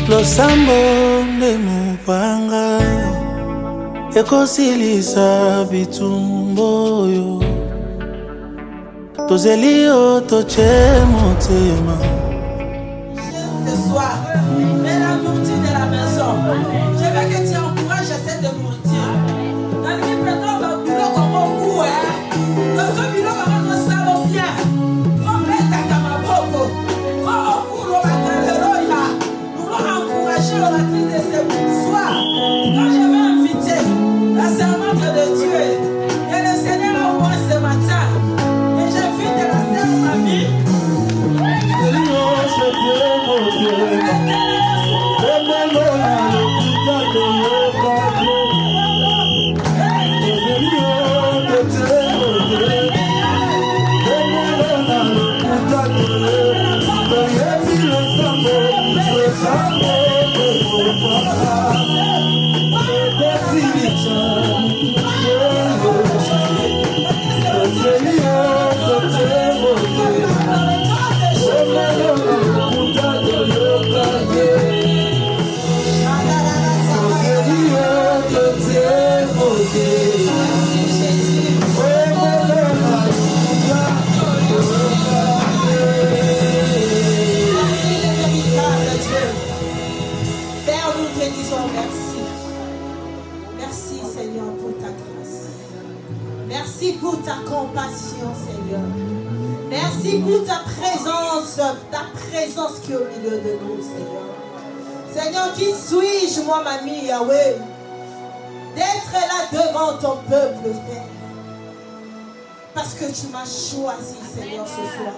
Losambo nde mupanga ekosilisa bitumbo yo tozelio toche motema. Ce soir, mets la nourriture de la maison. Je veux que tu encourages cette nourriture. Dans le prénom, le bureau comme un coup, dans ce bureau comme un salon bien. Comme mettre à Kamaboko. Comme un coup, l'on va faire le roya. Nous allons encourager la matrice de ce soir. Quand je vais inviter la servante de Dieu et le Seigneur envoie ce matin. Et j'invite la sœur Mamie. Merci pour ta compassion, Seigneur. Merci pour ta présence qui est au milieu de nous, Seigneur. Seigneur, qui suis-je, moi, mamie Yahweh, d'être là devant ton peuple, Père. Parce que tu m'as choisi, Seigneur, ce soir.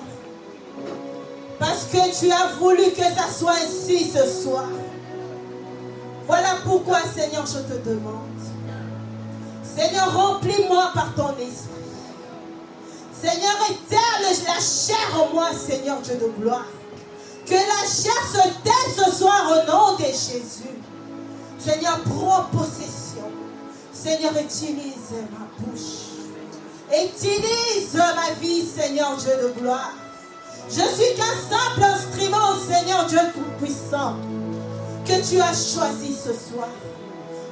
Parce que tu as voulu que ça soit ainsi ce soir. Voilà pourquoi, Seigneur, je te demande. Seigneur, remplis-moi par ton esprit. Seigneur, étale la chair en moi, Seigneur Dieu de gloire. Que la chair se taise ce soir au nom de Jésus. Seigneur, prends possession. Seigneur, utilise ma bouche. Utilise ma vie, Seigneur Dieu de gloire. Je suis qu'un simple instrument, Seigneur Dieu tout-puissant, que tu as choisi ce soir.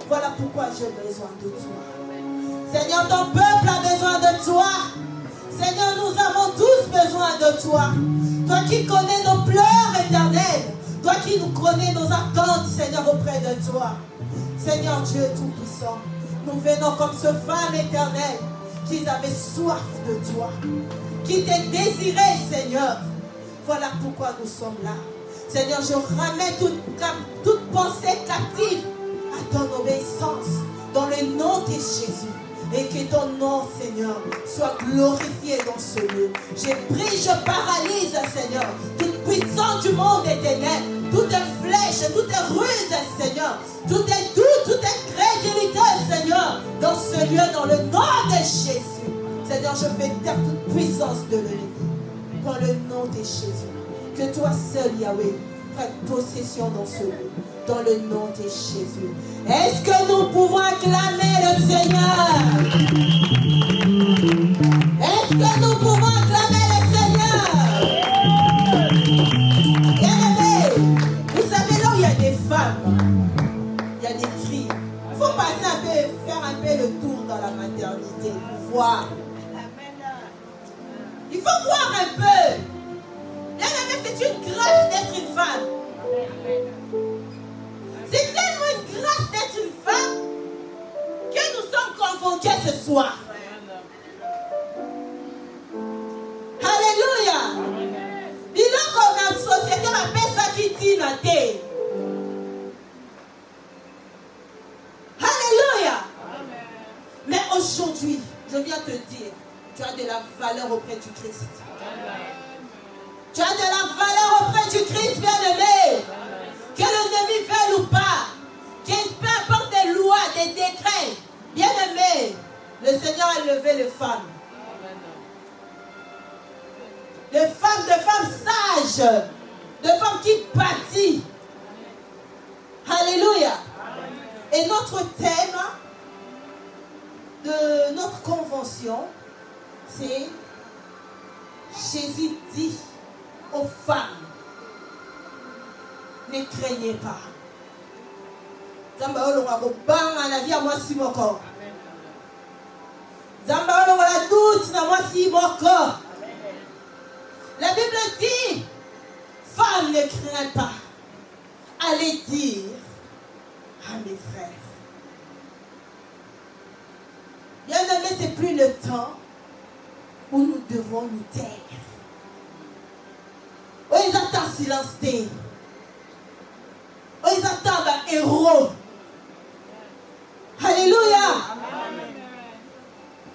Voilà pourquoi j'ai besoin de toi. Seigneur, ton peuple a besoin de toi. Seigneur, nous avons tous besoin de toi. Toi qui connais nos pleurs éternels. Toi qui nous connais nos attentes, Seigneur, auprès de toi. Seigneur Dieu tout-puissant, nous venons comme ce femme éternelle qui avait soif de toi, qui te désirait, Seigneur. Voilà pourquoi nous sommes là. Seigneur, je ramène toute pensée captive à ton obéissance dans le nom de Jésus. Et que ton nom, Seigneur, soit glorifié dans ce lieu. Je prie, je paralyse, Seigneur, toute puissance du monde des ténèbres, toute flèche, toute ruse, Seigneur, tout est doute, toute incrédulité, Seigneur, dans ce lieu, dans le nom de Jésus. Seigneur, je fais taire toute puissance de l'ennemi, dans le nom de Jésus. Que toi seul, Yahweh, prenne possession dans ce lieu. Dans le nom de Jésus. Est-ce que nous pouvons acclamer le Seigneur? Est-ce que nous pouvons acclamer le Seigneur? Bien-aimés, vous savez, là où il y a des femmes, il y a des cris. Il faut passer un peu, faire un peu le tour dans la maternité pour voir. Il faut voir un peu. Bien-aimés, c'est une grâce d'être une femme. C'est tellement une grâce d'être une femme que nous sommes convoqués ce soir. Alléluia. Il a comme une société appelle ça qui dit la terre. Alléluia. Mais aujourd'hui, je viens te dire, tu as de la valeur auprès du Christ. Tu as de la valeur auprès du Christ, bien-aimé. Que l'ennemi veuille ou pas, qu'il peu importe des lois, des décrets, bien aimé, le Seigneur a levé les femmes. Des femmes sages, des femmes qui bâtissent. Alléluia. Et notre thème de notre convention, c'est Jésus dit aux femmes. Ne craignez pas. Zamba olonga ko banga na vie à moi si moko. Zamba olonga la doute na moi si moko. La Bible dit, femme ne crains pas. Allez dire à mes frères. Bien aimé, c'est plus le temps où nous devons nous taire. Oh, ils attendent silence. Oh, ils attendent un héros. Alléluia.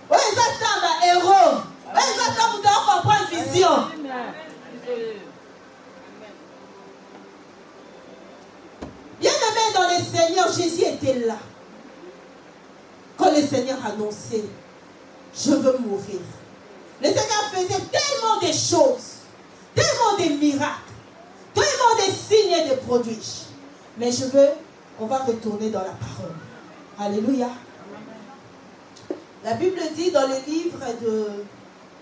Oh, ils attendent un héros. Oh, ils attendent de comprendre vision. Bien aimé dans le Seigneur, Jésus était là. Quand le Seigneur annonçait, je veux mourir. Le Seigneur faisait tellement de choses, tellement de miracles, tellement de signes et de prodiges. Mais on va retourner dans la parole. Alléluia. La Bible dit dans le livre de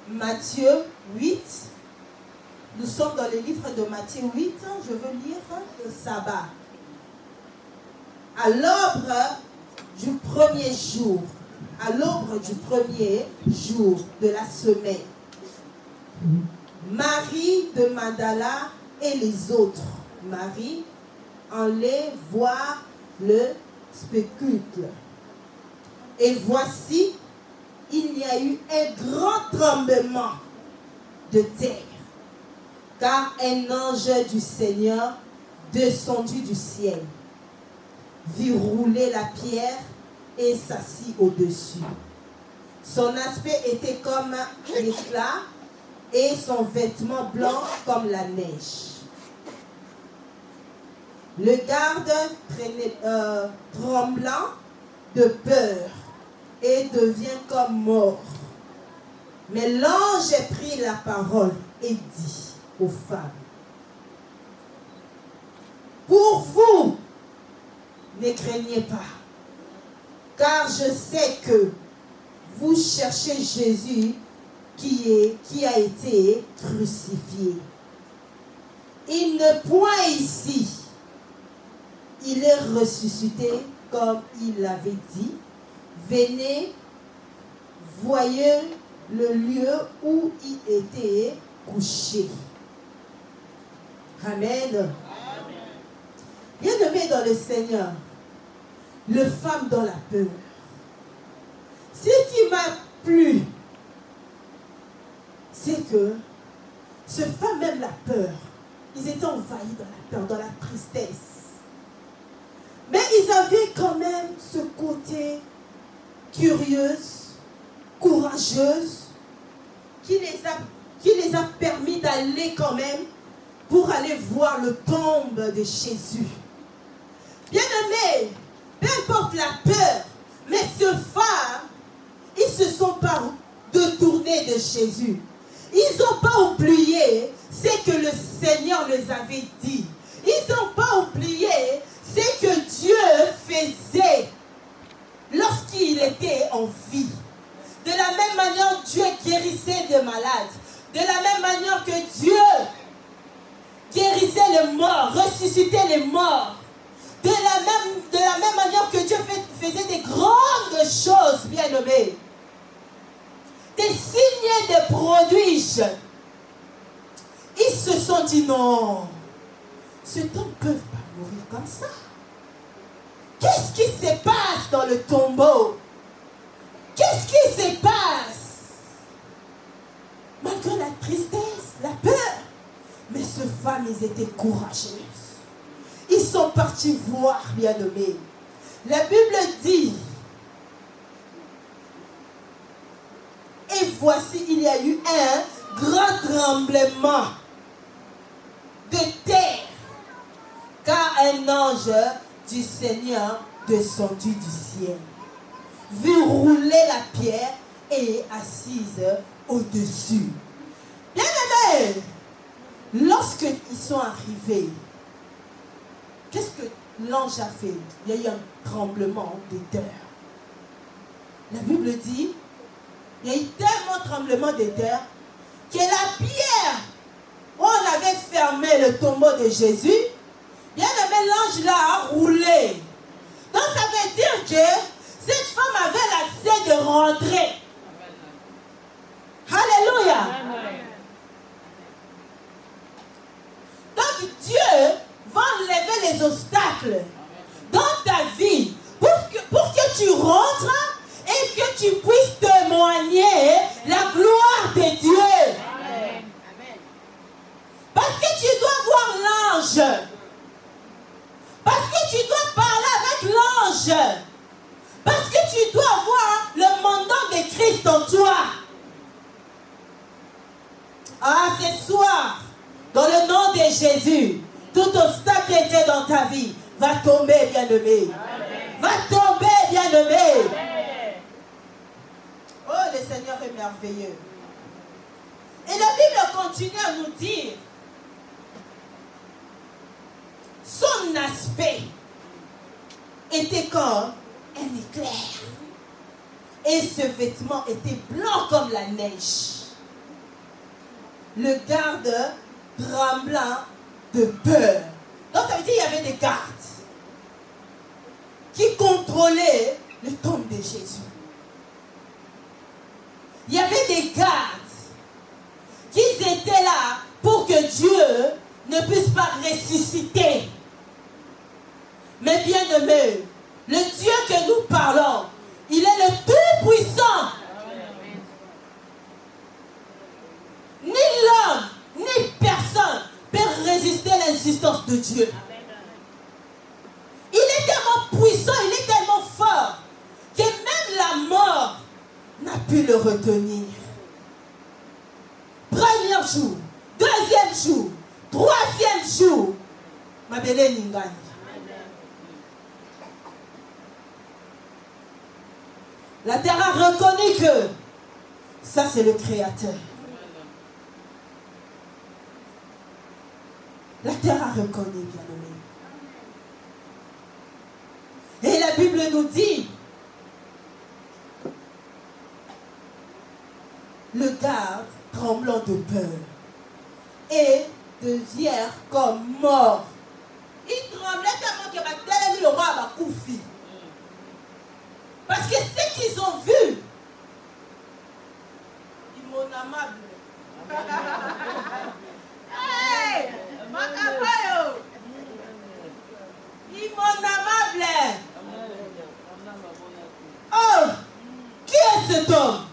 Matthieu 8, nous sommes dans le livre de Matthieu 8, je veux lire le sabbat. À l'aube du premier jour, de la semaine, Marie de Magdala et les autres Marie allaient voir le spectacle. Et voici, il y a eu un grand tremblement de terre, car un ange du Seigneur descendu du ciel vit rouler la pierre et s'assit au-dessus. Son aspect était comme l'éclat et son vêtement blanc comme la neige. Le garde tremblant de peur et devient comme mort. Mais l'ange prit la parole et dit aux femmes, pour vous, ne craignez pas, car je sais que vous cherchez Jésus qui a été crucifié. Il n'est point ici. Il est ressuscité comme il l'avait dit. Venez, voyez le lieu où il était couché. Amen. Bien-aimé dans le Seigneur, le femme dans la peur. Ce qui m'a plu, c'est que ce femme même la peur. Ils étaient envahis dans la peur, dans la tristesse. Mais ils avaient quand même ce côté curieuse, courageuse, qui les a permis d'aller quand même pour aller voir le tombe de Jésus. Bien-aimés, peu importe la peur, mais ces femmes, ils ne se sont pas détournés de Jésus. Ils n'ont pas oublié ce que le Seigneur les avait dit. Ils n'ont pas oublié ce que Dieu faisait lorsqu'il était en vie. De la même manière, Dieu guérissait des malades. De la même manière que Dieu guérissait les morts, ressuscitait les morts. De la même manière que Dieu faisait des grandes choses, bien-aimés. Des signes et des prodiges. Ils se sont dit non. Cet homme ne peut pas mourir comme ça. Qu'est-ce qui se passe dans le tombeau? Qu'est-ce qui se passe? Malgré la tristesse, la peur. Mais ces femmes, ils étaient courageuses. Ils sont partis voir, bien-aimés. La Bible dit, et voici, il y a eu un grand tremblement de terre, car un ange du Seigneur descendu du ciel vit rouler la pierre et assise au-dessus. Bien-aimés, lorsqu'ils sont arrivés, qu'est-ce que l'ange a fait? Il y a eu un tremblement de terre. La Bible dit, il y a eu tellement de tremblement de terre que la pierre où on avait fermé le tombeau de Jésus, bien l'ange-là a roulé. Donc ça veut dire que cette femme avait l'accès de rentrer. Alléluia. Donc Dieu va enlever les obstacles dans ta vie pour que tu rentres et que tu puisses témoigner la gloire de Dieu. Amen. Parce que tu dois voir l'ange. Parce que tu dois parler avec l'ange. Parce que tu dois avoir le mandat de Christ en toi. Ah, ce soir, dans le nom de Jésus, tout obstacle qui était dans ta vie va tomber, bien-aimé. Va tomber, bien-aimé. Oh, le Seigneur est merveilleux. Et la Bible continue à nous dire son aspect était comme un éclair. Et ce vêtement était blanc comme la neige. Le garde tremblant de peur. Donc ça veut dire qu'il y avait des gardes qui contrôlaient le tombe de Jésus. Il y avait des gardes qui étaient là pour que Dieu ne puisse pas ressusciter. Mais bien aimé, le Dieu que nous parlons, il est le Tout-Puissant. Ni l'homme, ni personne peut résister à l'insistance de Dieu. Il est tellement puissant, il est tellement fort, que même la mort n'a pu le retenir. Premier jour, deuxième jour, troisième jour, ma belle Ningani. La terre a reconnu que ça c'est le Créateur. La terre a reconnu, bien-aimé. Et la Bible nous dit, le garde tremblant de peur et devient comme mort. Il tremblait tellement que ma télé le roi a couffé. Parce que ce qu'ils ont vu, ils m'ont amable. Hey! Il m'en amable. Oh, qui est cet homme?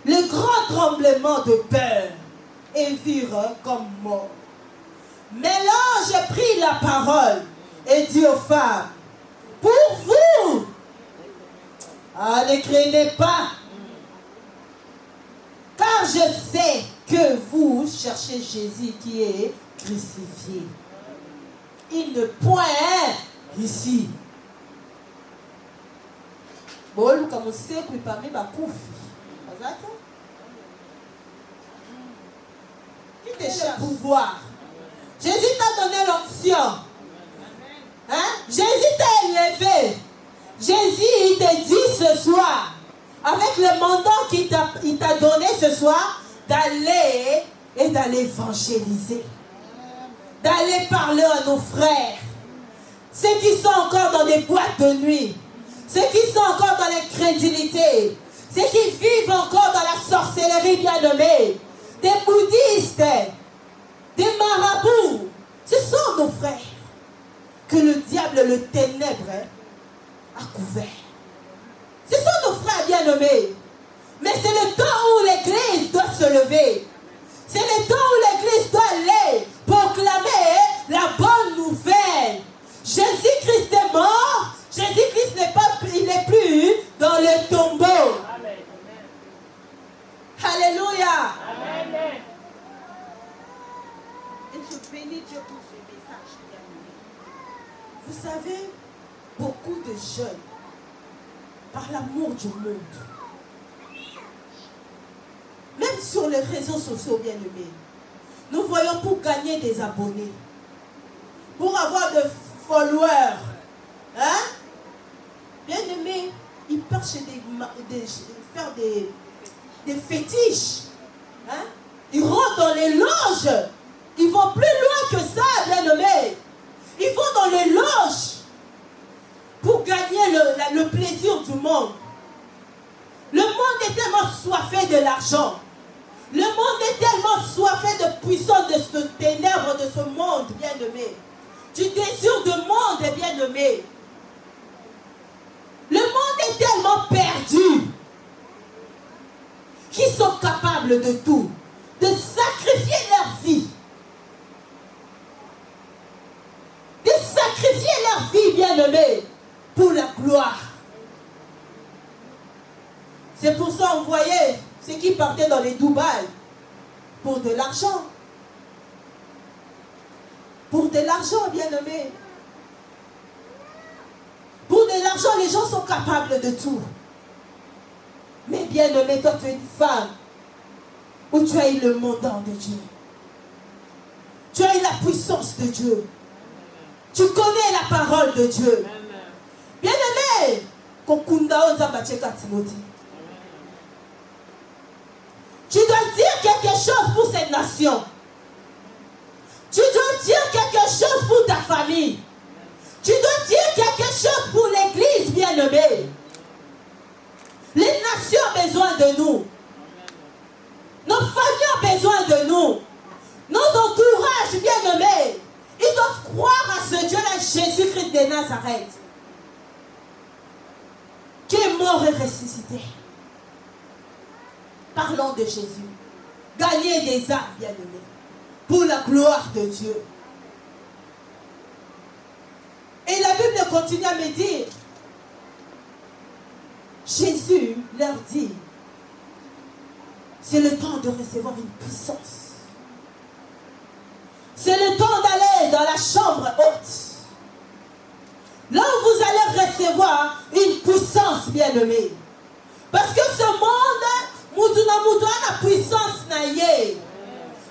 Le grand tremblement de peur et virent comme mort. Mais l'ange prit la parole et dit aux femmes, pour vous, ne craignez pas, car je sais que vous cherchez Jésus qui est crucifié. Il ne point ici. Bon, comme on sait, parmi ma couffe. Qui te cherche le pouvoir? Jésus t'a donné l'onction. Hein? Jésus t'a élevé. Jésus, il te dit ce soir, avec le mandat qu'il t'a donné ce soir, d'aller et d'aller évangéliser. D'aller parler à nos frères. Ceux qui sont encore dans des boîtes de nuit. Ceux qui sont encore dans l'incrédulité. Ceux qui vivent encore dans la sorcellerie bien-aimée. Des bouddhistes. Des marabouts. Ce sont nos frères que le diable, le ténèbre, a couvert. Ce sont nos frères bien-aimés. Mais c'est le temps où l'Église doit se lever. C'est le temps où l'Église doit aller proclamer la bonne nouvelle. Jésus-Christ est mort. Jésus-Christ il n'est plus dans le tombeau. Amen. Alléluia. Amen. Et je bénis Dieu pour ce message. Vous savez, beaucoup de jeunes, par l'amour du monde, même sur les réseaux sociaux bien-aimés, nous voyons pour gagner des abonnés, pour avoir des followers, hein? Bien-aimés, ils partent chez faire des fétiches, hein? Ils rentrent dans les loges, ils vont plus loin du monde. Le monde est tellement soifé de l'argent. Le monde est tellement soifé de puissance de ce ténèbre, de ce monde, bien-aimé. Du désir de monde, bien-aimé. Le monde est tellement perdu qu'ils sont capables de tout, de sacrifier leur vie. De sacrifier leur vie, bien-aimé, pour la gloire. C'est pour ça, vous voyez, ceux qui partaient dans les Dubaï, pour de l'argent. Pour de l'argent, bien-aimé. Pour de l'argent, les gens sont capables de tout. Mais bien-aimé, toi, tu es une femme où tu as eu le mandat de Dieu. Tu as eu la puissance de Dieu. Tu connais la parole de Dieu. Bien-aimé, tu dois dire quelque chose pour cette nation. Tu dois dire quelque chose pour ta famille. Tu dois dire quelque chose pour l'église, bien-aimée. Les nations ont besoin de nous. Nos familles ont besoin de nous. Nos entourages, bien-aimés, ils doivent croire à ce Dieu-là, Jésus-Christ de Nazareth, qui est mort et ressuscité. Parlons de Jésus. Gagner des âmes, bien-aimés, pour la gloire de Dieu. Et la Bible continue à me dire, Jésus leur dit, c'est le temps de recevoir une puissance. C'est le temps d'aller dans la chambre haute. Là où vous allez recevoir une puissance, bien-aimée. Parce que ce monde, Moutuna la puissance naïe.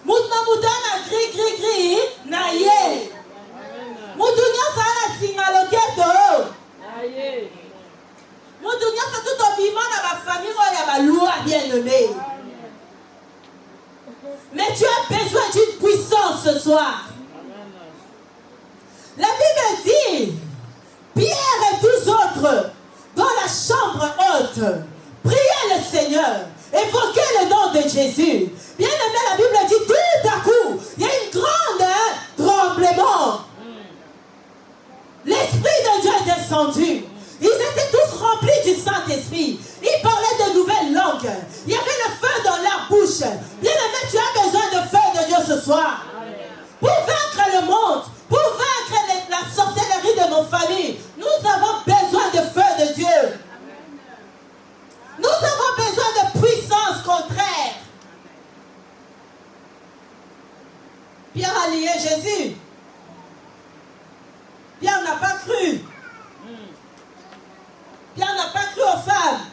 Moutuna na gris, naïe. Moutuna sa la singaloketo. Naïe. Moutuna sa tout au vivant dans ma famille, il y a ma loi, bien-aimée. Mais tu as besoin d'une puissance ce soir. La Bible dit, Pierre et 12 autres, dans la chambre haute, priez le Seigneur, évoquez le nom de Jésus. Bien aimé, la Bible dit, tout à coup, il y a une grande tremblement. L'Esprit de Dieu est descendu. Ils étaient tous remplis du Saint-Esprit. Ils parlaient de nouvelles langues. Il y avait le feu dans leur bouche. Bien aimé, tu as besoin de feu de Dieu ce soir. Pour vaincre le monde, pour vaincre la sorcellerie de nos familles, nous avons besoin de feu de Dieu. Nous avons besoin de puissance contraire. Pierre a lié Jésus. Pierre n'a pas cru. Pierre n'a pas cru aux femmes.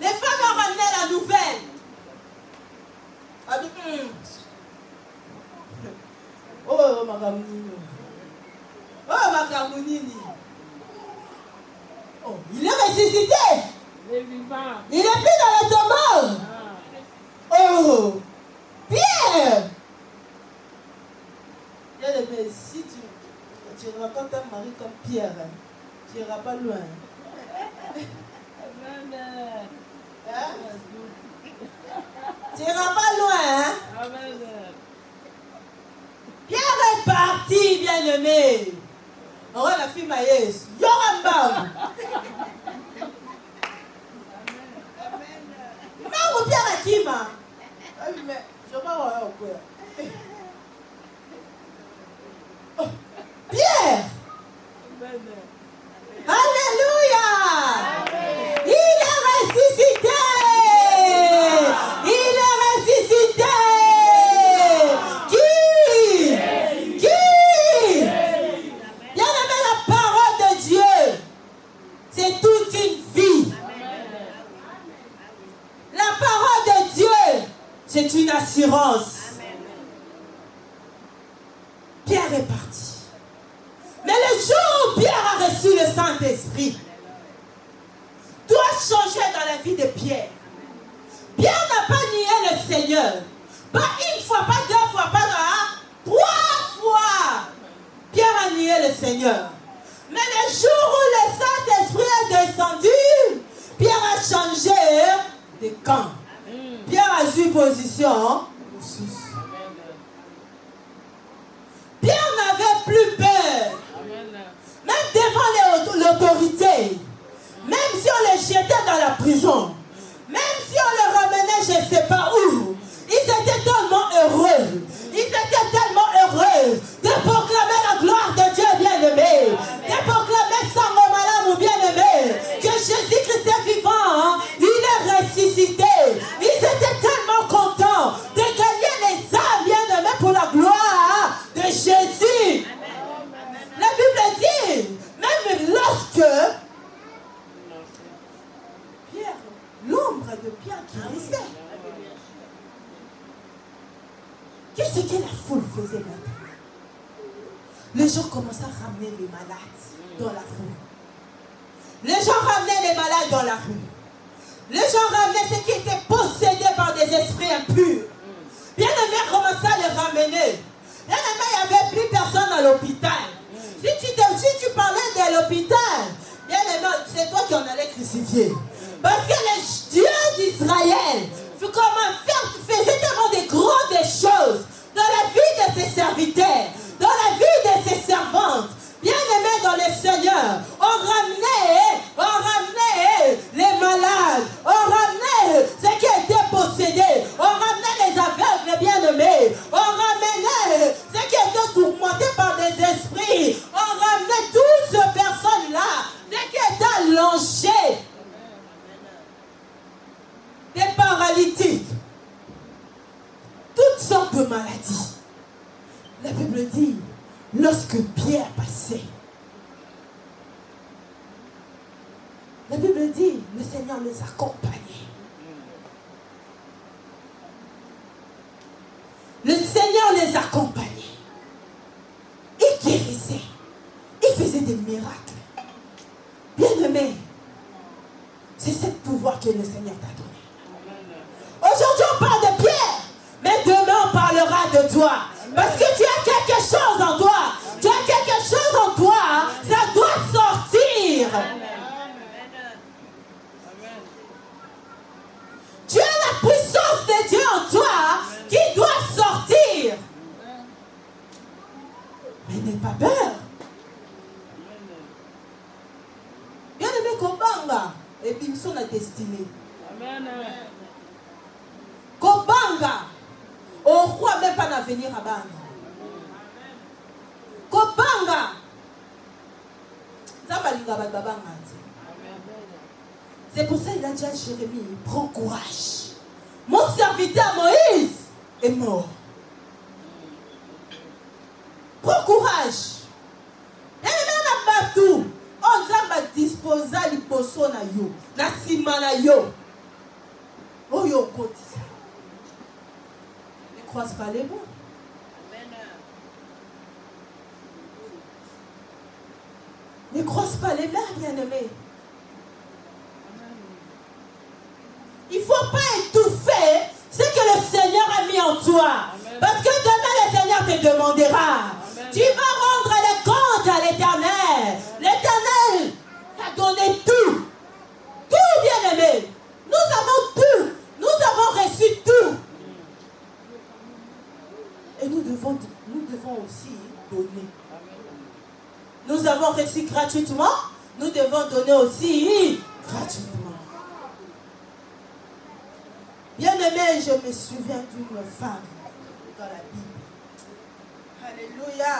Les femmes ont ramené la nouvelle. Oh, ma camounini. Oh, ma camounini. Oh, il est ressuscité. Il est vivant. Il est plus dans le tombeau. Oh, Pierre. Bien-aimé, si tu rencontres un mari comme Pierre, tu n'iras pas loin. Hein? Tu n'iras pas loin. Hein? Pierre est parti, bien-aimé. On va la fille Maïs. Yorambam. Non, Pierre a qui, ma? Mais je vais voir au quoi. Pierre. Alléluia. Il est ressuscité. Il est ressuscité. Qui? Bien aimé, la parole de Dieu, c'est toute une vie. La parole de Dieu, c'est une assurance. Pierre est parti. Mais le jour où Pierre a reçu le Saint-Esprit, doit changer dans la vie de Pierre. Pierre n'a pas nié le Seigneur. Pas une fois, pas deux fois, pas trois fois. Pierre a nié le Seigneur. Mais le jour où des camps. Pierre a eu position. Pierre n'avait plus peur. Même devant l'autorité. Même si on les jetait dans la prison. Même si on les ramenait je ne sais pas où. Ils étaient tellement heureux. Ils étaient tellement heureux de proclamer la gloire de Dieu bien-aimé. De proclamer sa malam ou bien-aimé. Que Jésus-Christ est vivant. Hein? Il est ressuscité. Ils étaient tellement contents de gagner les âmes bien-aimées pour la gloire de Jésus. La Bible dit, même lorsque Pierre, l'ombre de Pierre qui restait. Qu'est-ce que la foule faisait maintenant? Les gens commençaient à ramener les malades dans la rue. Les gens ramenaient les malades dans la rue. Les gens ramenaient ceux qui étaient possédés par des esprits impurs. Bien-aimés commençaient à les ramener. Bien-aimés, il n'y avait plus personne à l'hôpital. Si tu parlais de l'hôpital, bien-aimé, c'est toi qui en allais crucifier. Parce que les dieux d'Israël faisaient tellement de grandes choses dans la vie de ses serviteurs, dans la vie de ses servantes. Bien-aimés dans le Seigneur, on ramenait les malades, on ramenait ceux qui étaient possédés, on ramenait les aveugles bien-aimés, on ramenait ceux qui étaient tourmentés par des esprits, on ramenait toutes ces personnes-là, ceux qui étaient allongés, des paralytiques, toutes sortes de maladies. La Bible dit, lorsque Pierre passait, la Bible dit, le Seigneur les accompagnait. Le Seigneur les accompagnait. Il guérissait. Il faisait des miracles. Bien-aimé, c'est ce pouvoir que le Seigneur t'a donné. Aujourd'hui, on parle de Pierre, mais demain, on parlera de toi. Parce que tu as quelque chose en toi. Tu as quelque chose en toi. Ça doit sortir. Tu as la puissance de Dieu en toi qui doit sortir. Mais n'aie pas peur. Bien aimé Kobanga. Et puis nous sommes la destinée. Kobanga. On ne croit même pas d'avenir à Banga. Kobanga. C'est pour ça qu'il a dit à Jérémie, prends courage. Mon serviteur Moïse est mort. Prends courage. Et on a tout. On a disposé les poissons na yo, na sima na yo. Oh yo côté ça. Ne croise pas les mots. Ne croise pas les mains, bien-aimés. Il ne faut pas étouffer ce que le Seigneur a mis en toi. Amen. Parce que demain, le Seigneur te demandera. Amen. Tu vas rendre les comptes à l'Éternel. L'Éternel t'a donné tout. Tout, bien-aimé. Nous avons tout. Nous avons reçu tout. Et nous devons aussi donner. Nous avons reçu gratuitement. Nous devons donner aussi gratuitement. Bien-aimé, je me souviens d'une femme dans la Bible. Alléluia.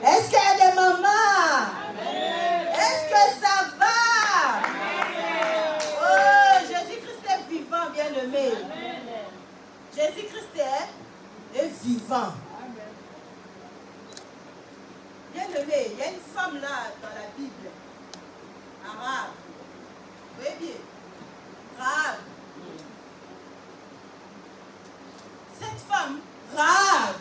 Est-ce qu'il y a des mamans? Est-ce que ça va? Oh, Jésus-Christ est vivant, bien-aimé. Jésus-Christ est vivant. Bien-aimé, il y a une femme là dans la Bible. Arabe. Vous voyez bien? Arabe. Cette femme, Rahab.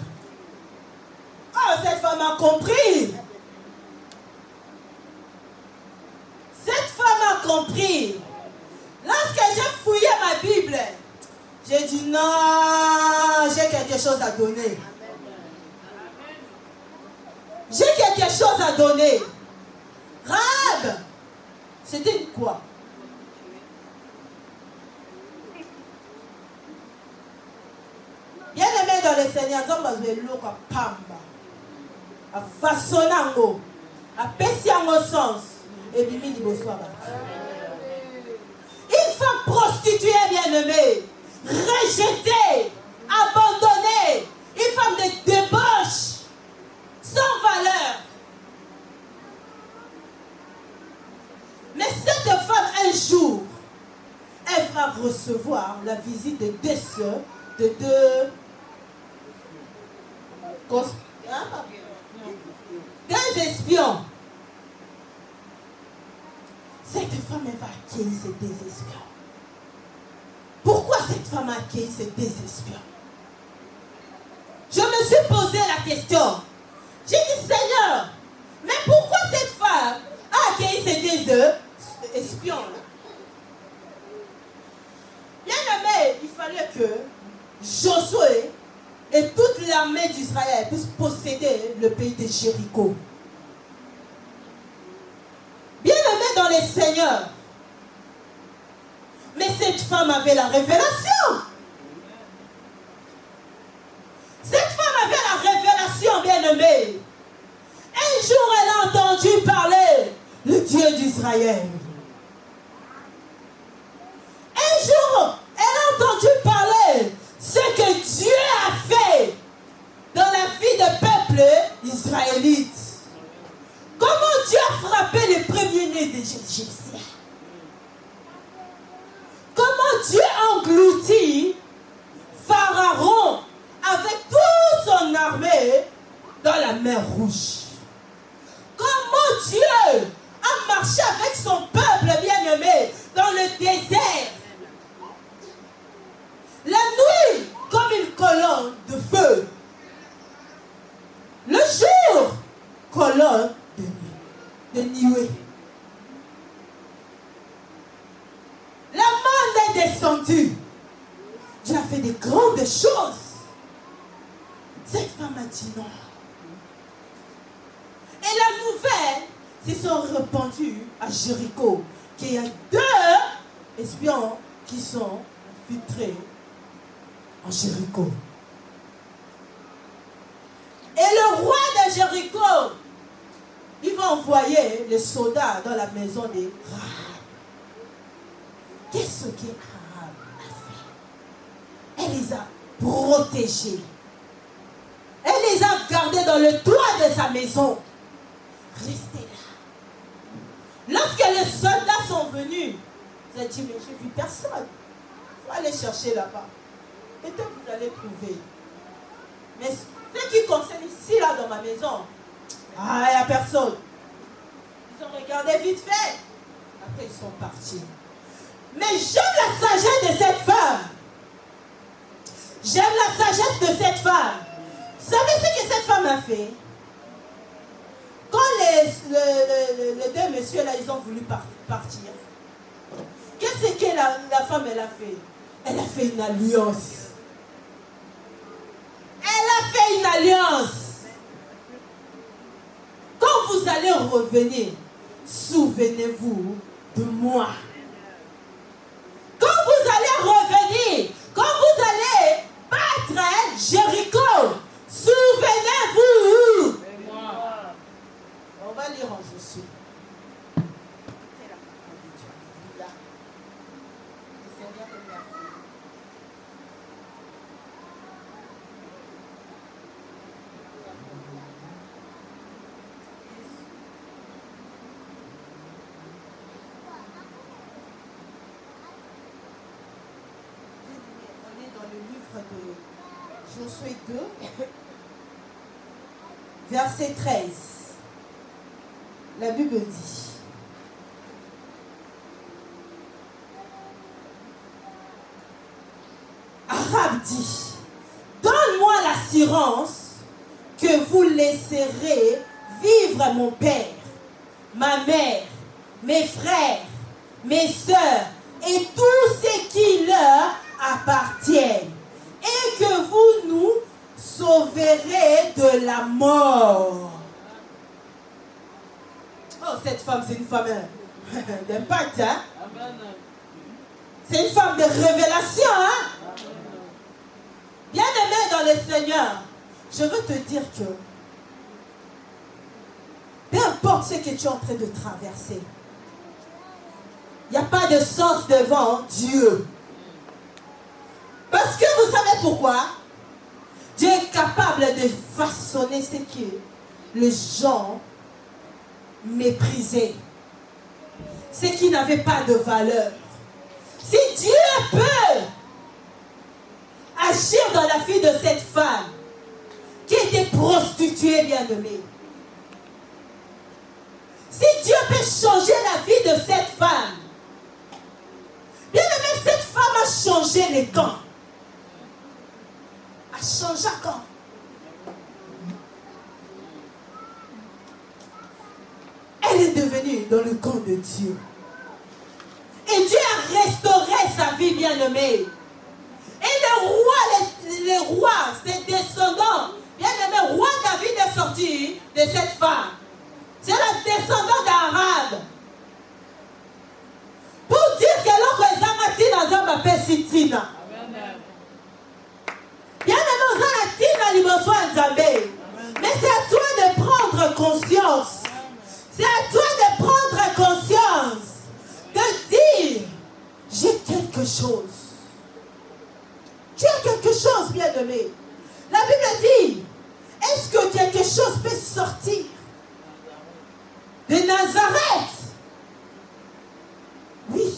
Oh, cette femme a compris. Cette femme a compris. Lorsque j'ai fouillé ma Bible, j'ai dit non, j'ai quelque chose à donner. J'ai quelque chose à donner. Rahab, c'était quoi? dans le Seigneur, à façonnango, à pessiango sens, et bimi di bonsoir. Une femme prostituée, bien-aimée, rejetée, abandonnée, une femme de débauche, sans valeur. Mais cette femme, un jour, elle va recevoir la visite de deux sœurs, de deux espions. Cette femme, elle va accueillir ces deux espions. Pourquoi cette femme a accueilli ces deux espions? Je me suis posé la question. J'ai dit, Seigneur, mais pourquoi cette femme a accueilli ces deux espions-là? Bien aimé, il fallait que Josué et toute l'armée d'Israël puissent posséder le pays de Jéricho. Bien aimé dans les seigneurs. Mais cette femme avait la révélation. Cette femme avait la révélation, bien aimée. Un jour, elle a entendu parler le Dieu d'Israël. Un jour, elle a entendu parler ce que Dieu a fait dans la vie des peuples israélites. Comment Dieu a frappé les premiers-nés des Égyptiens. Comment Dieu a englouti Pharaon avec toute son armée dans la mer Rouge. Comment Dieu a marché avec son peuple bien-aimé dans le désert. La nuit comme une colonne de feu. Le jour, colonne de nuée. La manne est descendue. Dieu a fait de grandes choses. Cette femme a dit non. Et la nouvelle se sont répandues à Jéricho qu'il y a deux espions qui sont filtrés en Jéricho. Et le roi de Jéricho, il va envoyer les soldats dans la maison de Rahab. Qu'est-ce que Rahab a fait? Elle les a protégés. Elle les a gardés dans le toit de sa maison. Restez là. Lorsque les soldats sont venus, ils ont dit, mais j'ai vu personne. Il faut aller chercher là-bas. Peut-être vous allez trouver. Mais ce qui concerne ici, là, dans ma maison, il n'y a personne. Ils ont regardé vite fait. Après, ils sont partis. Mais j'aime la sagesse de cette femme. J'aime la sagesse de cette femme. Vous savez ce que cette femme a fait? Quand les deux messieurs là, ils ont voulu partir, qu'est-ce que la femme elle a fait? Elle a fait une alliance. Elle a fait une alliance. Quand vous allez revenir, souvenez-vous de moi. Quand vous allez revenir, quand vous allez battre Jéricho, souvenez-vous. On va lire en Josué. On est dans le livre de Josué 2, verset 13. La Bible dit, Rahab dit, donne-moi l'assurance que vous laisserez vivre mon père, ma mère, mes frères, mes sœurs et tout ce qui leur appartient, et que vous nous sauverez de la mort. Oh, cette femme, c'est une femme d'impact, hein? C'est une femme de révélation, hein? Bien aimé dans le Seigneur, je veux te dire que peu importe ce que tu es en train de traverser, il n'y a pas de sens devant Dieu. Parce que vous savez pourquoi? Dieu est capable de façonner ce que les gens méprisaient, ce qui n'avait pas de valeur. Si Dieu peut agir dans la vie de cette femme qui était prostituée, bien-aimée, si Dieu peut changer la vie de cette femme, bien-aimée, cette femme a changé les camps. A changé camp. Elle est devenue dans le camp de Dieu. Et Dieu a restauré sa vie, bien-aimée. Et les rois, ses descendants, bien-aimés, roi David est sorti de cette femme. C'est la descendante d'Arabe. Pour dire que l'autre est amati dans un appel Citrina. Bien-aimé, on a la tina liboso Nzambe. Mais c'est à toi de prendre conscience. C'est à toi de prendre conscience. De dire, j'ai quelque chose. Tu as quelque chose, bien-aimé. La Bible dit, est-ce que quelque chose peut sortir de Nazareth? Oui.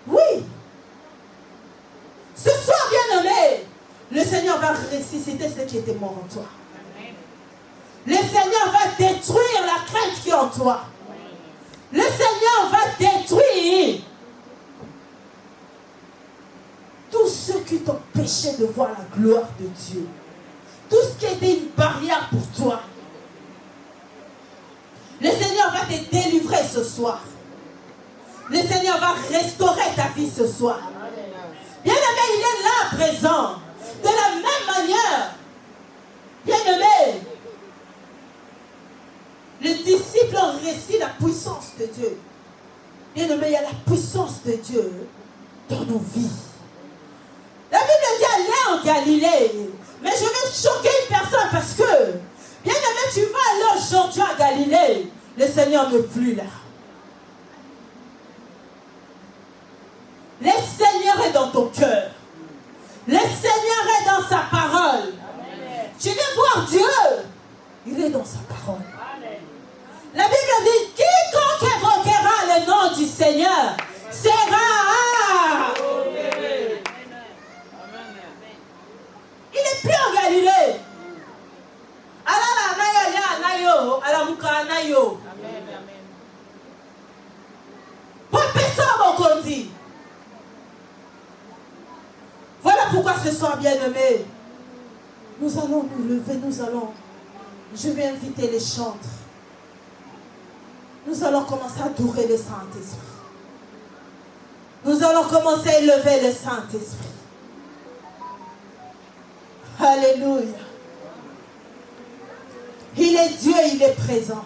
Oui. Ce soir, bien-aimé, le Seigneur va ressusciter ce qui était mort en toi. Le Seigneur va détruire la crainte qui est en toi. Le Seigneur va détruire tout ce qui t'empêchait de voir la gloire de Dieu. Tout ce qui était une barrière pour toi. Le Seigneur va te délivrer ce soir. Le Seigneur va restaurer ta vie ce soir. Bien-aimé, il est là présent. De la même manière, bien-aimé, les disciples ont reçu la puissance de Dieu. Bien-aimé, il y a la puissance de Dieu dans nos vies. La Bible dit aller en Galilée. Mais je vais choquer une personne parce que, bien-aimé, tu vas aller aujourd'hui à Galilée. Le Seigneur n'est plus là. Le Seigneur est dans ton cœur. Le Seigneur est dans sa parole. Amen. Tu veux voir Dieu? Il est dans sa parole. Amen. La Bible dit, quiconque évoquera le nom du Seigneur sera... Il n'est plus en Galilée. Voilà pourquoi ce soir, bien-aimé, nous allons nous lever, je vais inviter les chantres. Nous allons commencer à adorer le Saint-Esprit. Nous allons commencer à élever le Saint-Esprit. Alléluia. Il est Dieu, il est présent.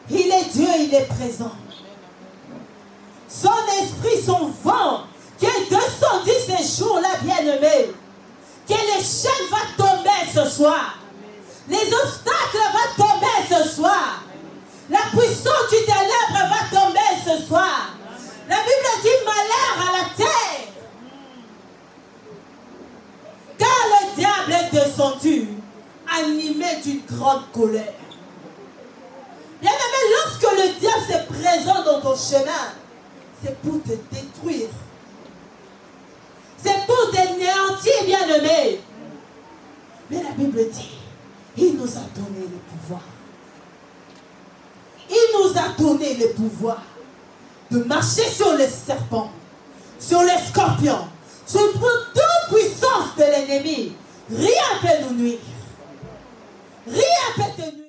Il est Dieu, il est présent. Son esprit, son vent, qui est descendu ces jours-là, bien-aimés. Que les chaînes vont tomber ce soir. Les obstacles vont tomber ce soir. La puissance du ténèbre va tomber ce soir. La Bible dit malheur à la terre. Car le diable est descendu, animé d'une grande colère. Bien-aimé, lorsque le diable se présente dans ton chemin, c'est pour te détruire. C'est pour t'anéantir, bien-aimé. Mais la Bible dit, il nous a donné le pouvoir. Il nous a donné le pouvoir de marcher sur les serpents, sur les scorpions, sur toute puissance de l'ennemi. Rien ne peut nous nuire. Rien ne peut te nuire.